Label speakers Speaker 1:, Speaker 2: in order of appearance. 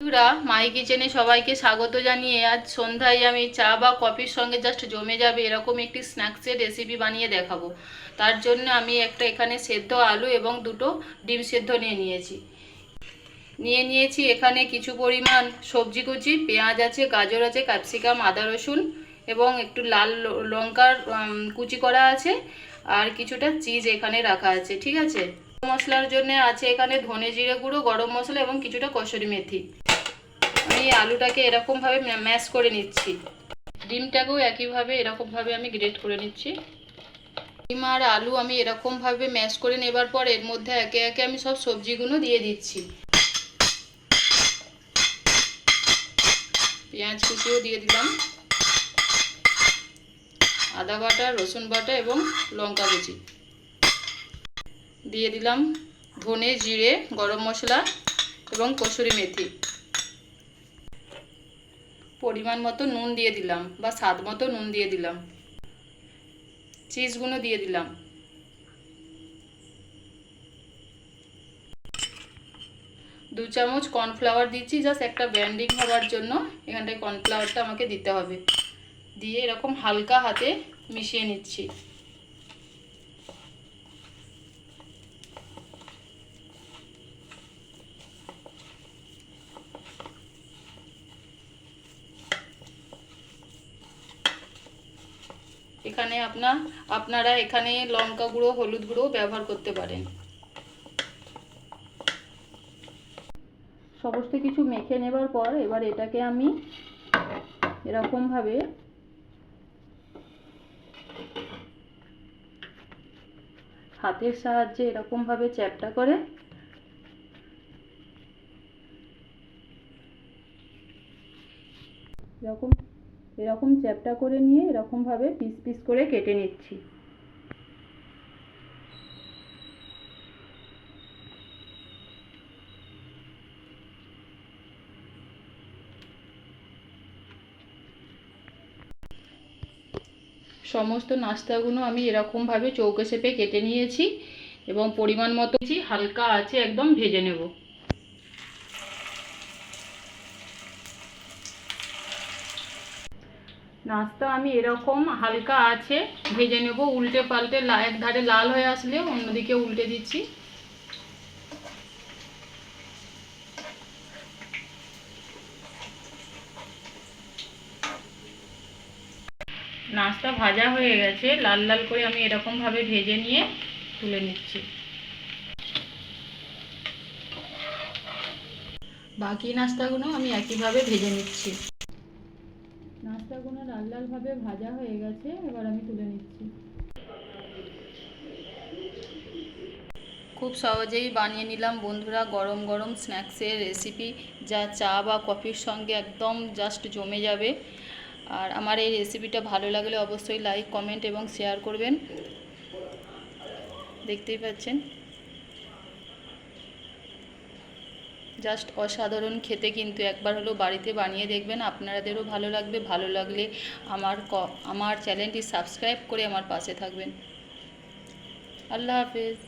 Speaker 1: বন্ধুরা, মাই কিচেনে সবাইকে স্বাগত জানিয়ে আজ সন্ধ্যায় আমি চা বা কফির সঙ্গে জাস্ট জমে যাবে এরকম একটি স্ন্যাক্সের রেসিপি বানিয়ে দেখাবো। তার জন্য আমি এখানে সেদ্ধ আলু এবং দুটো ডিম সেদ্ধ নিয়েছি এখানে কিছু পরিমাণ সবজি কুচি, পেঁয়াজ আছে, গাজর আছে, ক্যাপসিকাম, আদা রসুন এবং একটু লাল লঙ্কার কুচি করা আছে, আর কিছুটা চিজ এখানে রাখা আছে। ঠিক আছে, মশলার জন্য আছে এখানে ধনে জিরে গুঁড়ো, গরম মশলা এবং কিছুটা কসুরি মেথি। আমি আলুটাকে এরকমভাবে ম্যাশ করে নিচ্ছি। ডিমটাকেও একইভাবে এরকমভাবে আমি গ্রেট করে নিচ্ছি। ডিম আর আলু আমি এরকমভাবে ম্যাশ করে নেবার পর এর মধ্যে একে একে আমি সব সবজিগুলো দিয়ে দিচ্ছি। পেঁয়াজ কুচিও দিয়ে দিলাম, আদা বাটা, রসুন বাটা এবং লঙ্কা কুচি দিয়ে দিলাম, ধনে জিরে, গরম মশলা এবং কসুরি মেথি। পরিমাণ মতো নুন দিয়ে দিলাম বা স্বাদ মতো নুন দিয়ে দিলাম। চিজগুলো দিয়ে দিলাম। দু চামচ কর্নফ্লাওয়ার দিচ্ছি, জাস্ট একটা ব্যান্ডিং হওয়ার জন্য এখানটায় কর্নফ্লাওয়ারটা আমাকে দিতে হবে। দিয়ে এরকম হালকা হাতে মিশিয়ে নিচ্ছি। এখানে আপনারা এখানে লঙ্কা গুঁড়ো, হলুদ গুঁড়ো ব্যবহার করতে পারেন। সমস্ত কিছু মেখে নেবার পর এবার এটাকে আমি এরকমভাবে হাতের সাহায্যে এরকমভাবে চ্যাপ্টা করে এরকম চ্যাপ্টা করে নিয়ে এরকমভাবে পিস পিস করে কেটে নিচ্ছি। সমস্ত নাস্তাগুলো আমি এরকমভাবে চৌকো শেপে কেটে নিয়েছি এবং পরিমাণ মতো হালকা আছে একদম ভেজে নেব। নাস্তা আমি এরকম হালকা আছে ভেজে নেব, উল্টে পাল্টে এক ধারে লাল হয়ে আসলে অন্যদিকে উল্টে দিচ্ছি। নাস্তা ভাজা হয়ে গেছে, লাল লাল করে আমি এরকমভাবে ভেজে নিয়ে তুলে নিচ্ছি। বাকি নাস্তাগুলো আমি একইভাবে ভেজে নিচ্ছি। নাস্তাগুলো লাল লাল ভাবে ভাজা হয়ে গেছে, এবার আমি তুলে নিচ্ছি। খুব সহজেই বানিয়ে নিলাম বন্ধুরা গরম গরম স্ন্যাক্সের রেসিপি, যা চা বা কফির সঙ্গে একদম জাস্ট জমে যাবে। আর আমার এই রেসিপিটা ভালো লাগলে অবশ্যই লাইক, কমেন্ট এবং শেয়ার করবেন। দেখতেই পাচ্ছেন জাস্ট অসাধারণ খেতে, কিন্তু একবার হলো বাড়িতে বানিয়ে দেখবেন, আপনাদেরও ভালো লাগবে। ভালো লাগলে আমার চ্যানেলটি সাবস্ক্রাইব করে আমার পাশে থাকবেন। আল্লাহ হাফেজ।